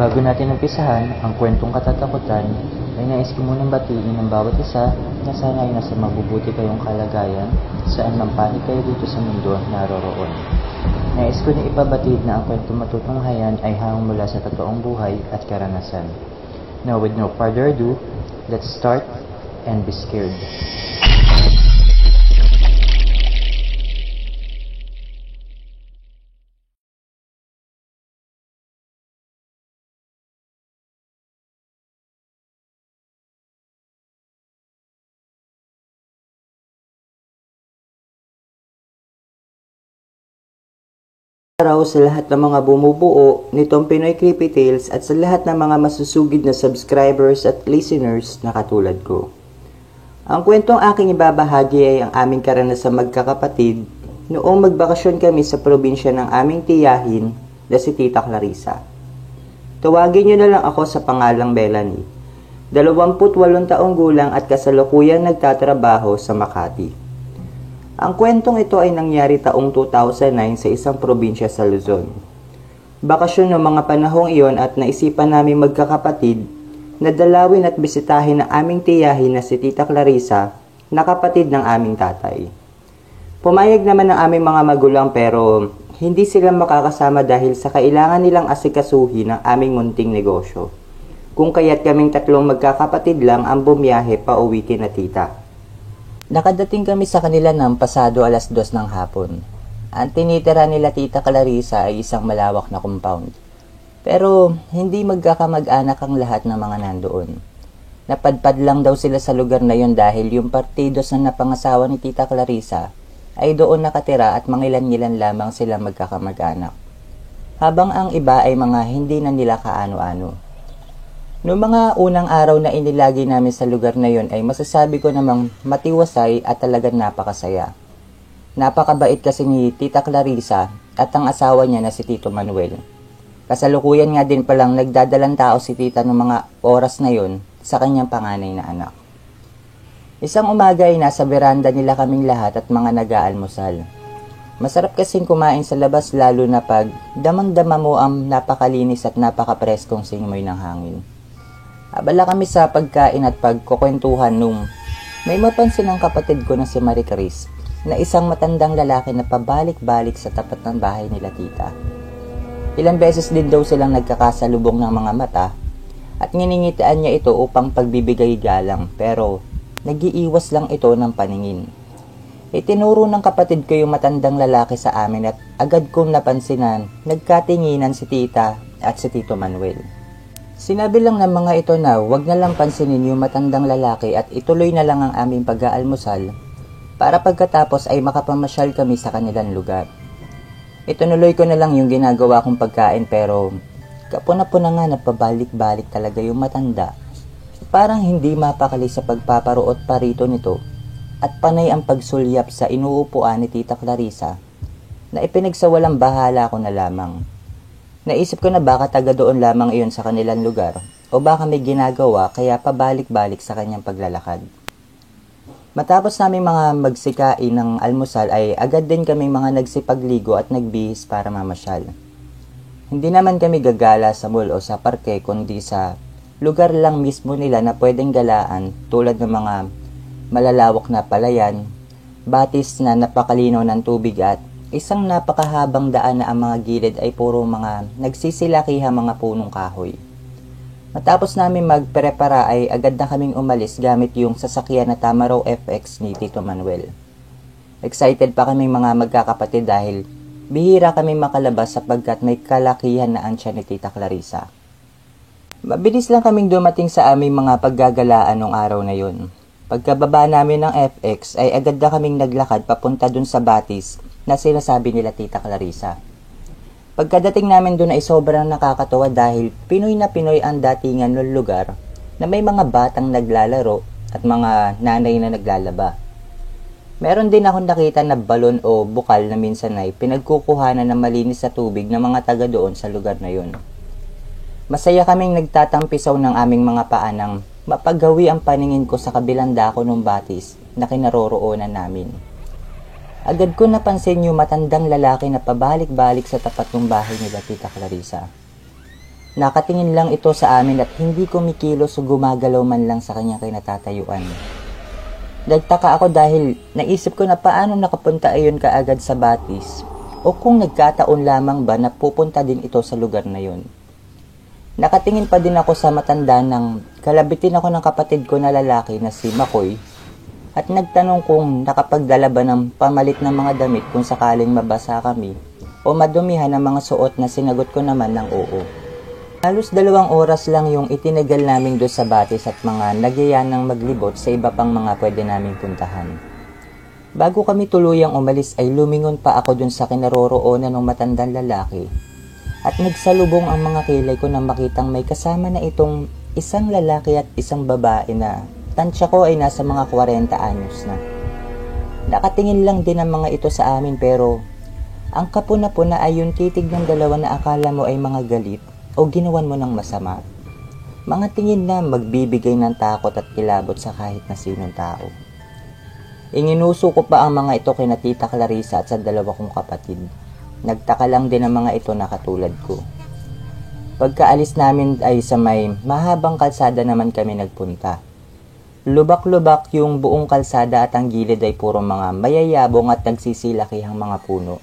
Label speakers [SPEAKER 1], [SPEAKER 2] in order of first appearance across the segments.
[SPEAKER 1] Bago natin umpisahan ang kwentong katatakutan, ay nais ko munang batiin ng bawat isa na sana ay nasa mabubuti kayong kalagayan saan man panig kayo dito sa mundo naroroon. Nais ko na ipabatid na ang kwentong matutunghayan ay hanggang mula sa totoong buhay at karanasan. Now with no further ado, let's start and be scared.
[SPEAKER 2] Araw sa lahat ng mga bumubuo nitong Pinoy Creepy Tales at sa lahat ng mga masusugid na subscribers at listeners na katulad ko. Ang kwentong aking ibabahagi ay ang aming karanasang magkakapatid noong magbakasyon kami sa probinsya ng aming tiyahin na si Tita Clarissa. Tawagin niyo na lang ako sa pangalang Melanie. 28 taong gulang at kasalukuyang nagtatrabaho sa Makati. Ang kwentong ito ay nangyari taong 2009 sa isang probinsya sa Luzon. Bakasyon ng mga panahong iyon at naisipan namin magkakapatid na dalawin at bisitahin ang aming tiyahin na si Tita Clarissa na kapatid ng aming tatay. Pumayag naman ang aming mga magulang pero hindi sila makakasama dahil sa kailangan nilang asikasuhin ang aming munting negosyo. Kung kaya't kaming tatlong magkakapatid lang ang bumiyahe pa uwi kina tita. Nakadating kami sa kanila ng pasado 2:00 ng hapon. Ang tinitira nila Tita Clarissa ay isang malawak na compound. Pero hindi magkakamag-anak ang lahat ng mga nandoon. Napadpad lang daw sila sa lugar na yon dahil yung partidos na napangasawa ni Tita Clarissa ay doon nakatira at mangilan-ngilan lamang sila magkakamag-anak. Habang ang iba ay mga hindi na nila kaano-ano. Noong mga unang araw na inilagi namin sa lugar na yon ay masasabi ko namang matiwasay at talagang napakasaya. Napakabait kasi ni Tita Clarissa at ang asawa niya na si Tito Manuel. Kasalukuyan nga din palang nagdadalang tao si Tita ng mga oras na yon sa kanyang panganay na anak. Isang umaga ay nasa veranda nila kaming lahat at mga nag-aalmusal. Masarap kasing kumain sa labas lalo na pag damang-dama mo ang napakalinis at napakapreskong simoy ng hangin. Abala kami sa pagkain at pagkukwentuhan nung may mapansin ang kapatid ko na si Marie Chris na isang matandang lalaki na pabalik-balik sa tapat ng bahay nila tita. Ilang beses din daw silang nagkakasalubong ng mga mata at nginingitian niya ito upang pagbibigay galang pero nagiiwas lang ito ng paningin. Itinuro ng kapatid ko yung matandang lalaki sa amin at agad kong napansinan nagkatinginan si tita at si Tito Manuel. Sinabi lang ng mga ito na wag na lang pansinin yung matandang lalaki at ituloy na lang ang aming pag-aalmusal para pagkatapos ay makapamasyal kami sa kanilang lugar. Itunuloy ko na lang yung ginagawa kong pagkain pero kapuna-puna nga na pabalik-balik talaga yung matanda. Parang hindi mapakali sa pagpaparuot parito nito at panay ang pagsulyap sa inuupuan ni Tita Clarissa na ipinagsawalang bahala ko na lamang. Naisip ko na baka taga doon lamang iyon sa kanilang lugar o baka may ginagawa kaya pabalik-balik sa kanyang paglalakad. Matapos namin mga magsikain ng almusal ay agad din kami mga nagsipagligo at nagbihis para mamasyal. Hindi naman kami gagala sa mall o sa parke kundi sa lugar lang mismo nila na pwedeng galaan tulad ng mga malalawak na palayan, batis na napakalinaw ng tubig at isang napakahabang daan na ang mga gilid ay puro mga nagsisilakihan mga punong kahoy. Matapos namin magprepara ay agad na kaming umalis gamit yung sasakyan na Tamaraw FX ni Tito Manuel. Excited pa kaming mga magkakapatid dahil bihira kami makalabas sapagkat may kalakihan na ang tiyan ni Tita Clarissa. Mabilis lang kaming dumating sa aming mga paggagalaan nung araw na yun. Pagkababa namin ng FX ay agad na kaming naglakad papunta dun sa batis na sinasabi nila Tita Clarissa. Pagkadating namin doon ay sobrang nakakatawa dahil Pinoy na Pinoy ang datingan ng lugar na may mga batang naglalaro at mga nanay na naglalaba. Meron din akong nakita na balon o bukal na minsan ay pinagkukuhanan ng malinis sa tubig ng mga taga doon sa lugar na yun. Masaya kaming nagtatampisaw ng aming mga paa nang mapagawi ang paningin ko sa kabilang dako ng batis na kinaroroonan namin. Agad ko napansin yung matandang lalaki na pabalik-balik sa tapat ng bahay nila Tita Clarissa. Nakatingin lang ito sa amin at hindi kumikilos o gumagalaw man lang sa kanyang kinatatayuan. Nagtaka ako dahil naisip ko na paano nakapunta ayon kaagad sa batis o kung nagkataon lamang ba na pupunta din ito sa lugar na yon. Nakatingin pa din ako sa matanda nang kalabitin ako ng kapatid ko na lalaki na si Makoy at nagtanong kung nakapagdala ba ng pamalit ng mga damit kung sakaling mabasa kami o madumihan ang mga suot na sinagot ko naman ng oo. Halos 2 oras lang yung itinagal namin doon sa batis at mga nagyaya ng maglibot sa iba pang mga pwede naming puntahan. Bago kami tuluyang umalis ay lumingon pa ako doon sa kinaroroonan ng matandang lalaki at nagsalubong ang mga kilay ko na makitang may kasama na itong isang lalaki at isang babae na tansya ko ay nasa mga 40 anyos na. Nakatingin lang din ang mga ito sa amin pero ang kapuna-puna ay yung titig ng dalawa na akala mo ay mga galit o ginawan mo ng masama. Mga tingin na magbibigay ng takot at kilabot sa kahit na sinong tao. Inginuso ko pa ang mga ito kina Tita Clarissa at sa 2 kong kapatid. Nagtaka lang din ang mga ito na katulad ko. Pagkaalis namin ay sa may mahabang kalsada naman kami nagpunta. Lubak-lubak yung buong kalsada at ang gilid ay puro mga mayayabong at nagsisilakihang mga puno.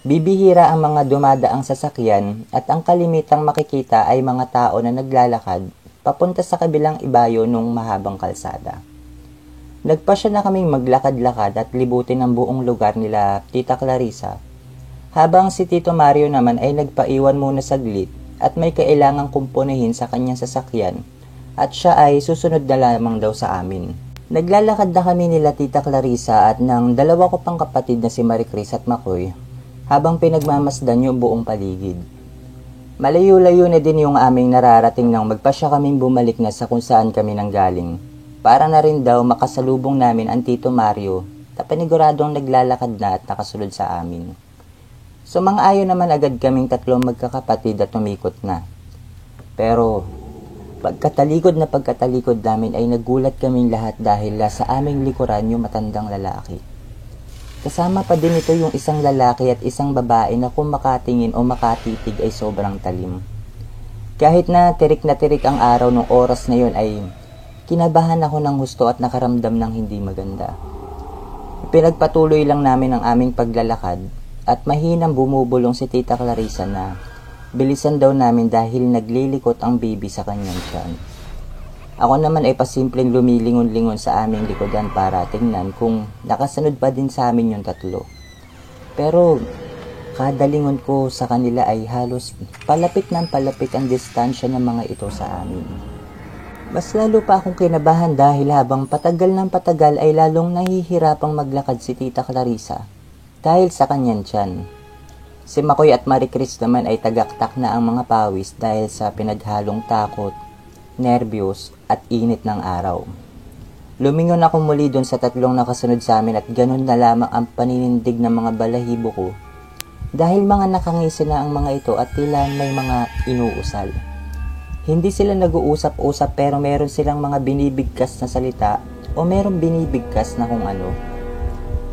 [SPEAKER 2] Bibihira ang mga dumadaang sasakyan at ang kalimitang makikita ay mga tao na naglalakad papunta sa kabilang ibayo ng mahabang kalsada. Nagpasya na kaming maglakad-lakad at libutin ang buong lugar nila Tita Clarissa, habang si Tito Mario naman ay nagpaiwan muna saglit at may kailangang kumpunihin sa kanyang sasakyan at siya ay susunod na lamang daw sa amin. Naglalakad na kami nila Tita Clarissa at ng 2 ko pang kapatid na si Maricris at Makoy habang pinagmamasdan yung buong paligid. Malayo-layo na din yung aming nararating nang magpasya kaming bumalik na sa kung saan kami nanggaling. Para na rin daw makasalubong namin ang Tito Mario na paniguradong naglalakad na at nakasulod sa amin. So mga ayon naman agad kaming 3 magkakapatid at tumikot na. Pero pagkatalikod namin ay nagulat kaming lahat dahil sa aming likuran yung matandang lalaki. Kasama pa din ito yung isang lalaki at isang babae na kung makatingin o makatitig ay sobrang talim. Kahit na tirik ang araw ng oras na yun ay kinabahan ako ng husto at nakaramdam ng hindi maganda. Pinagpatuloy lang namin ang aming paglalakad at mahinang bumubulong si Tita Clarissa na bilisan daw namin dahil naglilikot ang baby sa kanyang tiyan. Ako naman ay pasimpleng lumilingon-lingon sa aming likodan para tingnan kung nakasunod pa din sa amin yung 3. Pero kada lingon ko sa kanila ay halos palapit ng palapit ang distansya ng mga ito sa amin. Mas lalo pa akong kinabahan dahil habang patagal ng patagal ay lalong nahihirapang maglakad si Tita Clarissa dahil sa kanyang tiyan. Si Makoy at Maricris naman ay tagaktak na ang mga pawis dahil sa pinaghalong takot, nerbiyos at init ng araw. Lumingon ako muli doon sa 3 nakasunod sa amin at ganun na lamang ang paninindig ng mga balahibo ko dahil mga nakangisi na ang mga ito at tila may mga inuusal. Hindi sila nag-uusap-usap pero meron silang mga binibigkas na salita o meron binibigkas na kung ano.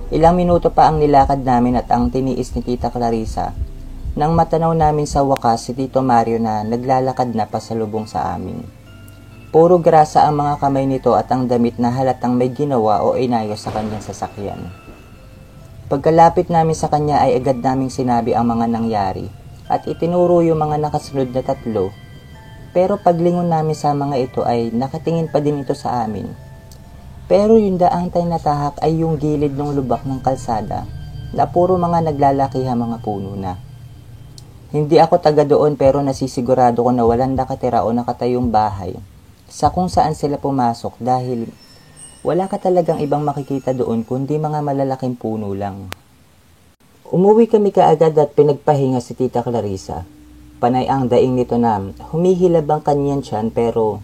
[SPEAKER 2] Ilang minuto pa ang nilakad namin at ang tiniis ni Tita Clarissa nang matanaw namin sa wakas si Tito Mario na naglalakad na pasalubong sa amin. Puro grasa ang mga kamay nito at ang damit na halatang may ginawa o inayos sa kanyang sasakyan. Pagkalapit namin sa kanya ay agad naming sinabi ang mga nangyari at itinuro yung mga nakasunod na 3. Pero paglingon namin sa mga ito ay nakatingin pa din ito sa amin. Pero yung daang tayo natahak ay yung gilid ng lubak ng kalsada na puro mga naglalakihang mga puno na. Hindi ako taga doon pero nasisigurado ko na walang nakatira o nakatayong bahay sa kung saan sila pumasok dahil wala ka talagang ibang makikita doon kundi mga malalaking puno lang. Umuwi kami kaagad at pinagpahinga si Tita Clarissa. Panay ang daing nito na humihilab ang kanyang tiyan pero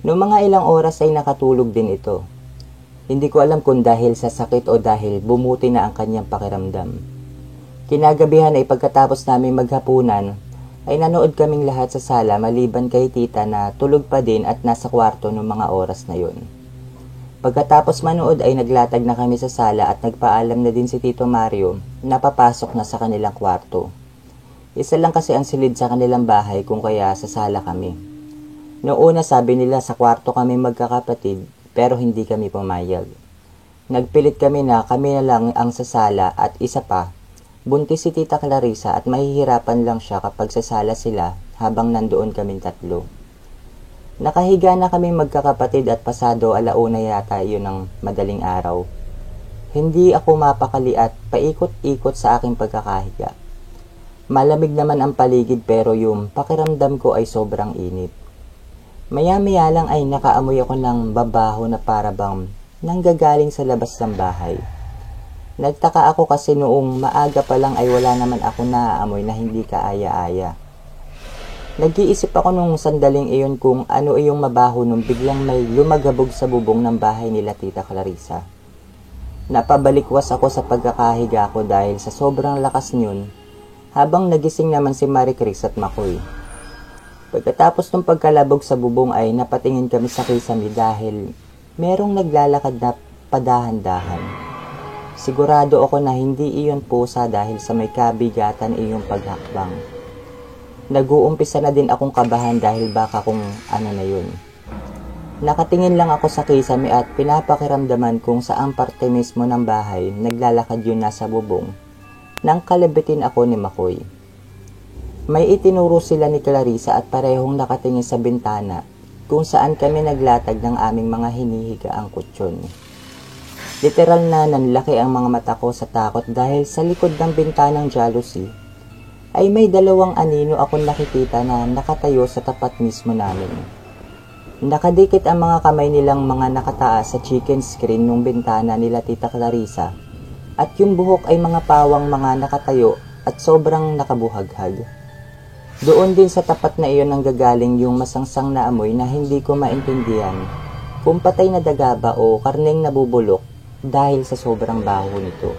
[SPEAKER 2] noong mga ilang oras ay nakatulog din ito. Hindi ko alam kung dahil sa sakit o dahil bumuti na ang kanyang pakiramdam. Kinagabihan ay pagkatapos namin maghapunan ay nanood kaming lahat sa sala maliban kay Tita na tulog pa din at nasa kwarto noong mga oras na yun. Pagkatapos manood ay naglatag na kami sa sala at nagpaalam na din si Tito Mario na papasok na sa kanilang kwarto. Isa lang kasi ang silid sa kanilang bahay kung kaya sa sala kami. Noong una sabi nila sa kwarto kami magkakapatid pero hindi kami pumayag. Nagpilit kami na kami na lang ang sasala at isa pa, buntis si Tita Clarissa at mahihirapan lang siya kapag sasala sila habang nandoon kaming tatlo. Nakahiga na kami magkakapatid at pasado 1:00 yata iyon ng madaling araw. Hindi ako mapakali at paikot-ikot sa aking pagkakahiga. Malamig naman ang paligid pero yung pakiramdam ko ay sobrang init. Maya-maya lang ay nakaamoy ako ng babaho na para bang nanggagaling sa labas ng bahay. Nagtaka ako kasi noong maaga pa lang ay wala naman ako naaamoy na hindi kaaya-aya. Nag-iisip ako nung sandaling iyon kung ano iyong mabaho nung biglang may lumagabog sa bubong ng bahay nila Tita Clarissa. Napabalikwas ako sa pagkakahiga ko dahil sa sobrang lakas niyon habang nagising naman si Marie Chris at Makoy. Pagkatapos ng pagkalabog sa bubong ay napatingin kami sa kisame dahil merong naglalakad na padahan-dahan. Sigurado ako na hindi iyon pusa dahil sa may kabigatan iyong paghakbang. Nag-uumpisa na din akong kabahan dahil baka kung ano na yun. Nakatingin lang ako sa kisame at pinapakiramdaman kung saang parte mismo ng bahay naglalakad yun nasa bubong. Nang kalabitin ako ni Makoy. May itinuro sila ni Clarissa at parehong nakatingin sa bintana kung saan kami naglatag ng aming mga hinihigaang kutsyon. Literal na nanlaki ang mga mata ko sa takot dahil sa likod ng bintanang jealousy ay may 2 anino akong nakikita na nakatayo sa tapat mismo namin. Nakadikit ang mga kamay nilang mga nakataas sa chicken screen nung bintana nila Tita Clarissa at yung buhok ay mga pawang mga nakatayo at sobrang nakabuhaghag. Doon din sa tapat na iyon nanggagaling yung masangsang na amoy na hindi ko maintindihan kung patay na daga ba o karneng nabubulok dahil sa sobrang baho nito.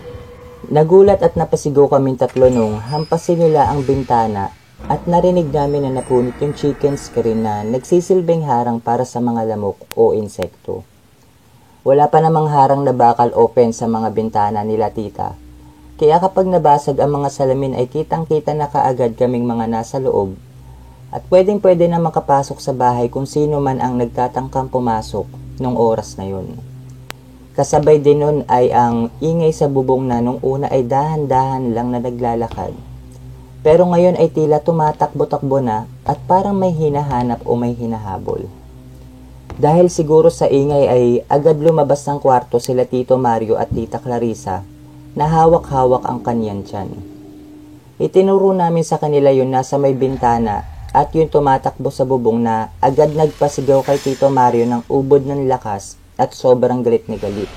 [SPEAKER 2] Nagulat at napasigaw kaming tatlo nung hampasin nila ang bintana at narinig namin na napunit yung chicken screen na nagsisilbing harang para sa mga lamok o insekto. Wala pa namang harang na bakal open sa mga bintana nila tita. Kaya kapag nabasag ang mga salamin ay kitang-kita na kaagad kaming mga nasa loob at pwedeng-pwede na makapasok sa bahay kung sino man ang nagtatangkang pumasok nung oras na yun. Kasabay din nun ay ang ingay sa bubong na nung una ay dahan-dahan lang na naglalakad. Pero ngayon ay tila tumatakbo-takbo na at parang may hinahanap o may hinahabol. Dahil siguro sa ingay ay agad lumabas ng kwarto sila Tito Mario at Tita Clarissa na hawak-hawak ang kanyan tiyan. Itinuro namin sa kanila yun nasa may bintana at yung tumatakbo sa bubong na agad nagpasigaw kay Tito Mario ng ubod ng lakas at sobrang galit na galit.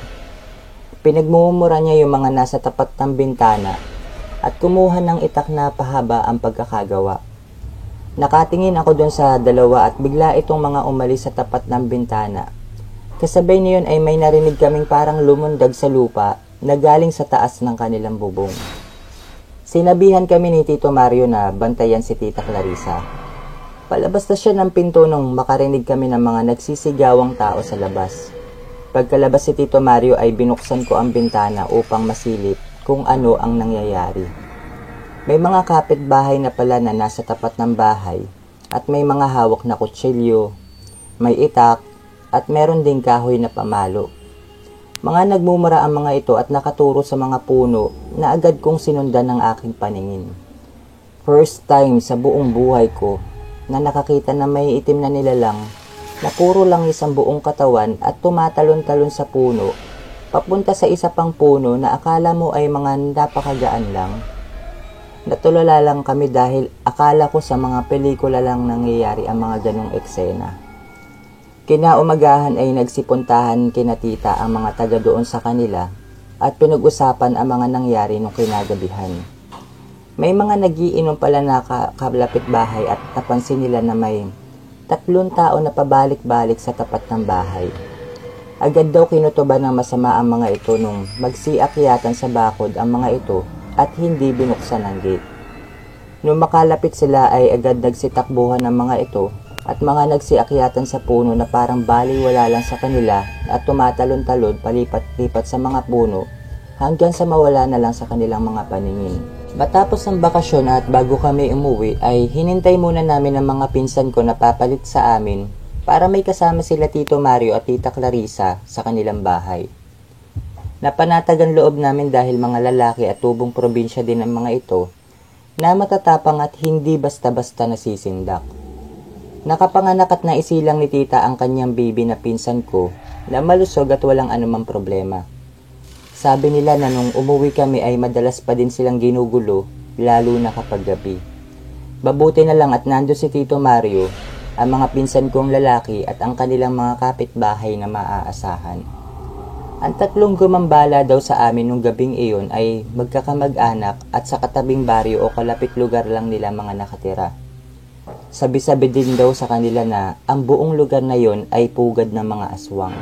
[SPEAKER 2] Pinagmumura niya yung mga nasa tapat ng bintana at kumuha ng itak na pahaba ang pagkakagawa. Nakatingin ako dun sa dalawa at bigla itong mga umalis sa tapat ng bintana. Kasabay niyon ay may narinig kaming parang lumundag sa lupa na galing sa taas ng kanilang bubong. Sinabihan kami ni Tito Mario na bantayan si Tita Clarissa. Palabas na siya ng pinto nung makarinig kami ng mga nagsisigawang tao sa labas. Pagkalabas si Tito Mario ay binuksan ko ang bintana upang masilip kung ano ang nangyayari. May mga kapitbahay na pala na nasa tapat ng bahay at may mga hawak na kutsilyo, may itak at meron ding kahoy na pamalo. Mga nagmumura ang mga ito at nakaturo sa mga puno na agad kong sinundan ng aking paningin. First time sa buong buhay ko na nakakita na may itim na nilalang na puro lang isang buong katawan at tumatalon-talon sa puno, papunta sa isa pang puno na akala mo ay mga napakagaan lang. Natulala lang kami dahil akala ko sa mga pelikula lang nangyayari ang mga ganong eksena. Kinaumagahan ay nagsipuntahan kina tita ang mga taga doon sa kanila at pinag-usapan ang mga nangyari nung kinagabihan. May mga nagiinom pala na kalapit bahay at napansin nila na may 3 tao na pabalik-balik sa tapat ng bahay. Agad daw kinutuban ng masama ang mga ito nung magsiakyatan sa bakod ang mga ito at hindi binuksan ang gate. Nung makalapit sila ay agad nagsitakbuhan ng mga ito at mga nagsiakyatan sa puno na parang baliwala lang sa kanila at tumatalon-talon palipat-lipat sa mga puno hanggang sa mawala na lang sa kanilang mga paningin. Matapos ang bakasyon at bago kami umuwi ay hinintay muna namin ang mga pinsan ko na papalit sa amin para may kasama sila Tito Mario at Tita Clarissa sa kanilang bahay. Napanatag ang loob namin dahil mga lalaki at tubong probinsya din ang mga ito na matatapang at hindi basta-basta nasisindak. Nakapanganak at naisilang ni Tita ang kanyang baby na pinsan ko na malusog at walang anumang problema. Sabi nila na nung umuwi kami ay madalas pa din silang ginugulo, lalo na kapag gabi. Mabuti na lang at nando si Tito Mario, ang mga pinsan kong lalaki at ang kanilang mga kapitbahay na maaasahan. Ang tatlong gumambala daw sa amin nung gabing iyon ay magkakamag-anak at sa katabing baryo o kalapit lugar lang nila mga nakatira. Sabi-sabi din daw sa kanila na ang buong lugar na yon ay pugad ng mga aswang.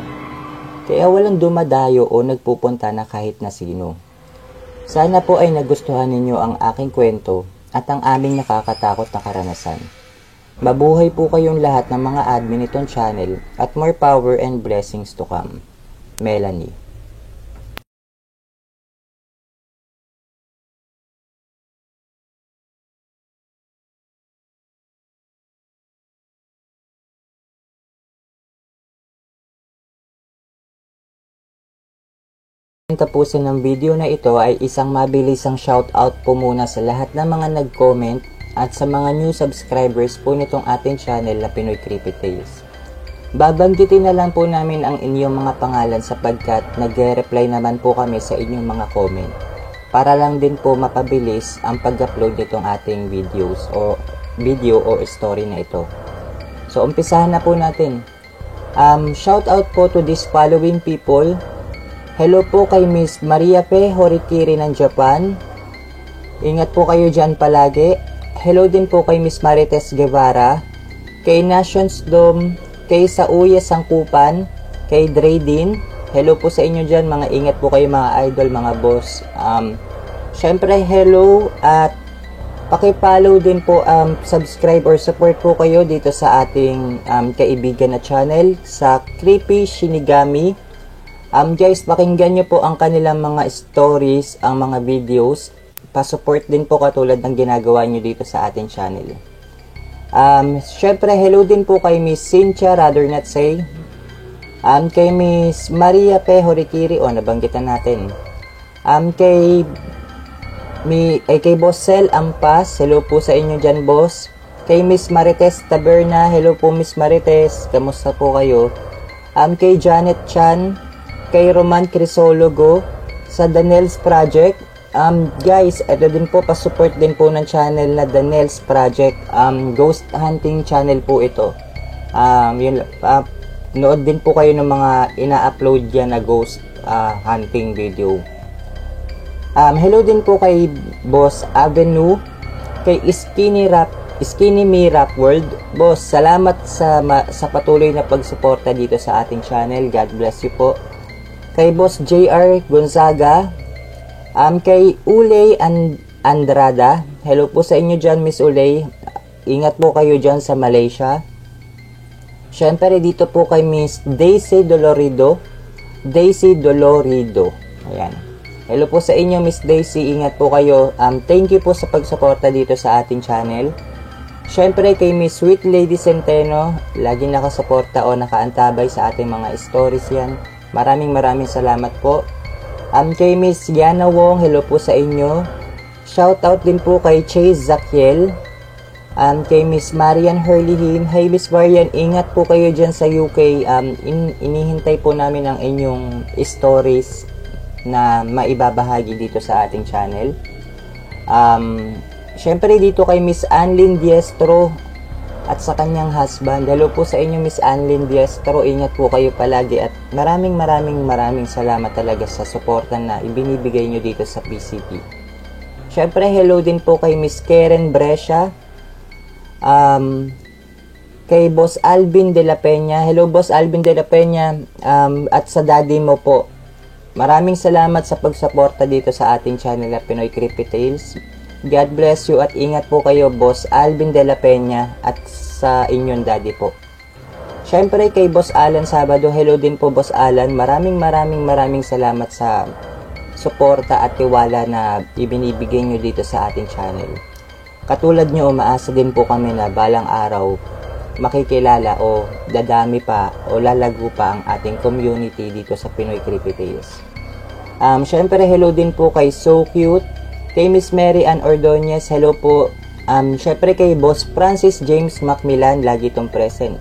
[SPEAKER 2] Kaya walang dumadayo o nagpupunta na kahit na sino. Sana po ay nagustuhan ninyo ang aking kwento at ang aming nakakatakot na karanasan. Mabuhay po kayong lahat ng mga admin nitong channel at more power and blessings to come. Melanie. Tapusin ng video na ito ay isang mabilisang shoutout po muna sa lahat ng mga nag-comment at sa mga new subscribers po nitong ating channel na Pinoy Creepy Tales. Babanggitin na lang po namin ang inyong mga pangalan sapagkat nagre-reply naman po kami sa inyong mga comment para lang din po mapabilis ang pag-upload nitong ating video o story na ito. So umpisahan na po natin. Shoutout po to these following people. Hello po kay Miss Maria P. Horikiri ng Japan. Ingat po kayo dyan palagi. Hello din po kay Miss Marites Guevara. Kay Nations Dome. Kay Sauya Sangkupan. Kay Dre din. Hello po sa inyo dyan. Mga ingat po kayo mga idol, mga boss. Syempre hello at paki-follow din po, subscribe or support po kayo dito sa ating kaibigan na channel sa Creepy Shinigami. Guys, pakinggan nyo po ang kanilang mga stories, ang mga videos. Pa-support din po katulad ng ginagawa nyo dito sa ating channel. Syempre, hello din po kay Miss Cynthia, rather not say. Kay Miss Maria P. Horikiri, nabanggitan natin. Kay Boss Sel Ampas, hello po sa inyo dyan, boss. Kay Miss Marites Taberna, hello po Miss Marites, kamusta po kayo? Kay Janet Chan, kay Roman Crisologo, sa Danels Project. Guys, ito din po, pa-support din po ng channel na Danels Project. Ghost hunting channel po ito. Nood din po kayo ng mga ina-upload yan na ghost hunting video. Hello din po kay Boss Avenue, kay Skinny Me Rap World. Boss, salamat sa patuloy na pagsuporta dito sa ating channel. God bless you po. Kay Boss JR Gonzaga, kay Ulay Andrada, hello po sa inyo dyan, Miss Ulay. Ingat po kayo dyan sa Malaysia. Syempre dito po kay Miss Daisy Dolorido. Ayan. Hello po sa inyo, Miss Daisy. Ingat po kayo. Thank you po sa pagsuporta dito sa ating channel. Syempre kay Miss Sweet Lady Centeno, laging nakasuporta o nakaantabay sa ating mga stories yan. Maraming salamat po. Kay Miss Yana Wong, hello po sa inyo. Shoutout din po kay Chase Zakiel. Kay Miss Marian Hurlihim. Hey Miss Marian, ingat po kayo dyan sa UK. Inihintay po namin ang inyong stories na maibabahagi dito sa ating channel. Syempre dito kay Miss Anlyn Diestro at sa kanyang husband. Hello po sa inyo, Miss Anlyn Diestro. Ingat po kayo palagi at maraming salamat talaga sa suporta na ibinibigay nyo dito sa PCP. Syempre, hello din po kay Miss Karen Brescia. Kay Boss Alvin de la Peña. Hello, Boss Alvin de la Peña. At sa daddy mo po. Maraming salamat sa pagsuporta dito sa ating channel na Pinoy Creepy Tales. God bless you at ingat po kayo, Boss Alvin de la Peña at sa inyong daddy po. Syempre kay Boss Alan Sabado, hello din po Boss Alan. Maraming salamat sa suporta at tiwala na ibinibigay nyo dito sa ating channel. Katulad nyo, umaasa din po kami na balang araw makikilala o dadami pa o lalago pa ang ating community dito sa Pinoy Creepy Tales. Syempre, hello din po kay So Cute, kay Miss Mary Ann Ordonez, hello po. Syempre kay Boss Francis James Macmillan, lagi itong present.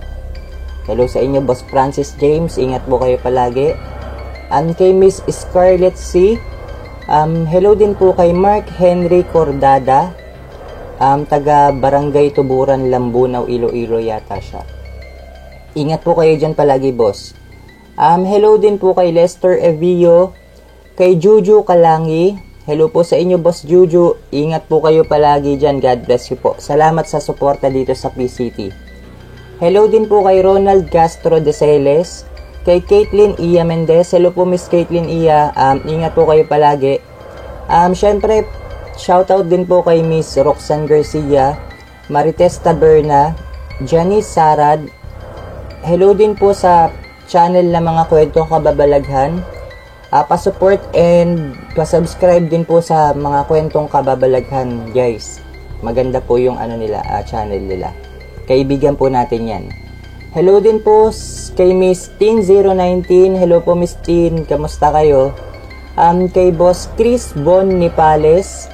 [SPEAKER 2] Hello sa inyo, Boss Francis James, ingat po kayo palagi. Kay Miss Scarlett C, hello din po kay Mark Henry Cordada, taga Barangay Tuburan, Lambunaw, Iloilo yata siya. Ingat po kayo dyan palagi, boss. Hello din po kay Lester Evio, kay Juju Kalangi. Hello po sa inyo, boss Juju. Ingat po kayo palagi dyan. God bless you po. Salamat sa suporta dito sa PCT. Hello din po kay Ronald Castro de Celes, kay Caitlin Iya Mendez. Hello po, Miss Caitlin Iya. Ingat po kayo palagi. Syempre, shoutout din po kay Miss Roxanne Garcia, Marites Taberna, Janice Sarad. Hello din po sa channel na mga kwentong kababalaghan. Pa-support and pa-subscribe din po sa mga kwentong kababalaghan, guys. Maganda po yung channel nila. Kaibigan po natin yan. Hello din po kay Miss Teen019. Hello po, Miss Teen. Kamusta kayo? Kay Boss Chris Bon Nipales.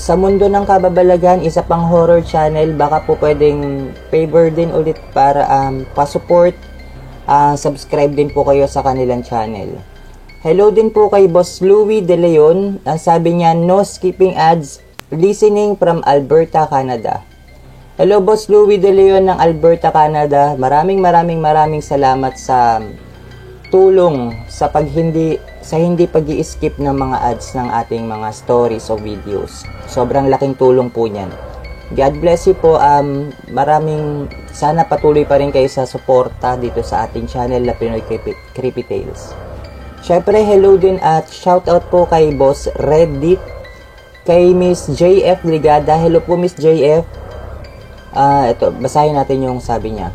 [SPEAKER 2] Sa mundo ng kababalaghan, isa pang horror channel, baka po pwedeng favor din ulit para pa-support. Subscribe din po kayo sa kanilang channel. Hello din po kay Boss Louis De Leon. Sabi niya, no skipping ads, listening from Alberta, Canada. Hello, Boss Louis De Leon ng Alberta, Canada. Maraming salamat sa tulong sa hindi pag-i-skip ng mga ads ng ating mga stories o videos. Sobrang laking tulong po niyan. God bless you po. Sana patuloy pa rin kayo sa suporta dito sa ating channel na Pinoy Creepy Tales. Syempre, hello din at shoutout po kay Boss Reddit, kay Miss JF Ligada. Hello po, Miss JF. Ito, basahin natin yung sabi niya.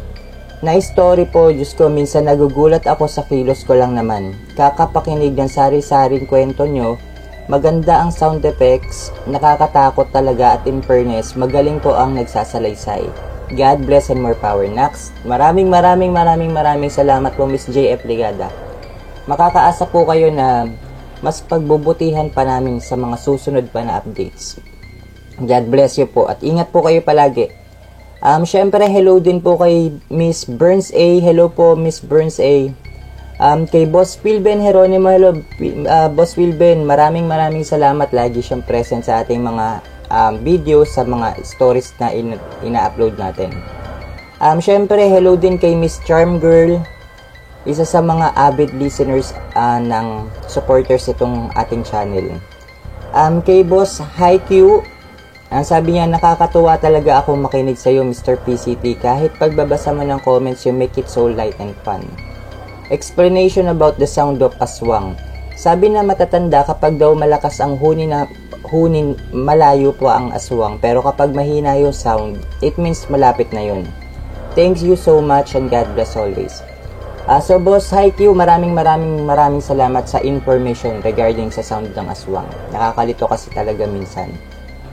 [SPEAKER 2] Nice story po, Diyos ko, minsan nagugulat ako sa kilos ko lang naman. Kakapakinig ng sari-saring kwento nyo, maganda ang sound effects, nakakatakot talaga at in fairness, magaling po ang nagsasalaysay. God bless and more power. Next, maraming salamat po, Miss JF Ligada. Makakaasa po kayo na mas pagbubutihan pa namin sa mga susunod pa na updates. God bless you po at ingat po kayo palagi. Syempre, hello din po kay Miss Burns A. Hello po, Miss Burns A. Kay Boss Philben Heronimo. Hello, Boss Philben. Maraming salamat. Lagi siyang present sa ating mga videos, sa mga stories na ina-upload natin. Syempre, hello din kay Miss Charm Girl. Isa sa mga avid listeners ng supporters itong ating channel. Kay Boss HiQ. Sabi niya, nakakatuwa talaga ako makinig sa iyo, Mr. PCT. Kahit pagbabasa mo ng comments, you make it so light and fun. Explanation about the sound of aswang. Sabi na matatanda kapag daw malakas ang hunin, malayo po ang aswang. Pero kapag mahina yung sound, it means malapit na yun. Thanks you so much and God bless always. So Boss HiQ, maraming salamat sa information regarding sa sound ng aswang. Nakakalito kasi talaga minsan.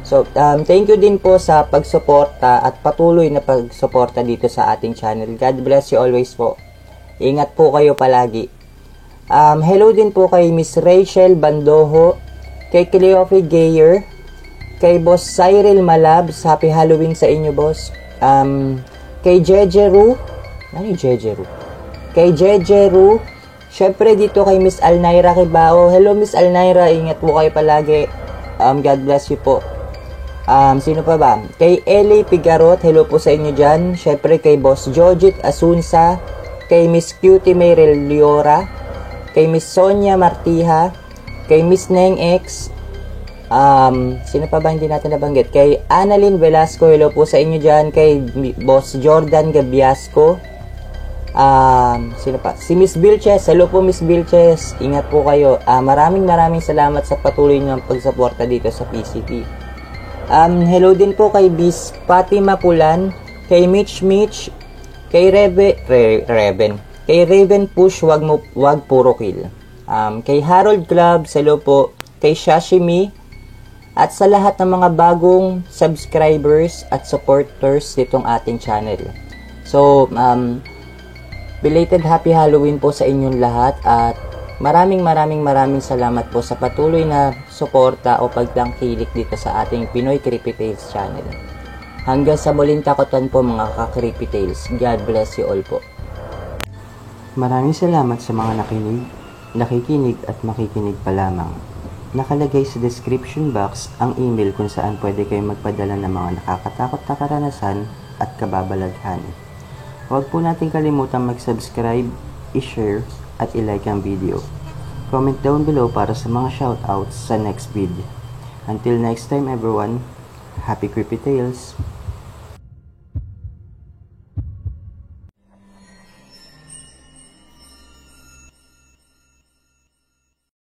[SPEAKER 2] So, thank you din po sa pagsuporta at patuloy na pagsuporta dito sa ating channel. God bless you always po. Ingat po kayo palagi. Hello din po kay Miss Rachel Bandoho, kay Cleophie Gayer, kay Boss Cyril Malabs. Happy Halloween sa inyo, boss. Kay Jejeru. Ano yung Jejeru? Kay Jejeru. Syempre dito kay Miss Alnaira Kibao. Hello, Miss Alnaira. Ingat po kayo palagi. God bless you po. Sino pa ba? Kay Ellie Pigarot, hello po sa inyo dyan. Syempre kay Boss Jojit Asunsa, kay Miss Cutie Mayrel Liora, kay Miss Sonia Martiha, kay Miss Neng X, sino pa ba hindi natin nabanggit? Kay Annalyn Velasco, hello po sa inyo dyan. Kay Boss Jordan Gabiasco, sino pa? Si Miss Vilches, hello po Miss Vilches, ingat po kayo. Maraming salamat sa patuloy ng pagsuporta dito sa PCT. Hello din po kay Bis Fatima Pulan, kay Mitch, kay kay Raven Push, wag puro kill. Kay Harold Club, hello po. Kay Shashimi, at sa lahat ng mga bagong subscribers at supporters nitong ating channel. So, belated Happy Halloween po sa inyong lahat at maraming salamat po sa patuloy na suporta o pagtangkilik dito sa ating Pinoy Creepy Tales channel. Hanggang sa muling takutan po mga ka-Creepy Tales. God bless you all po. Maraming salamat sa mga nakikinig at makikinig pa lamang. Nakalagay sa description box ang email kung saan pwede kayong magpadala ng mga nakakatakot na karanasan at kababalaghan. Huwag po natin kalimutang mag-subscribe, i-share, at i-like ang video. Comment down below para sa mga shoutouts sa next video. Until next time everyone, happy Creepy Tales!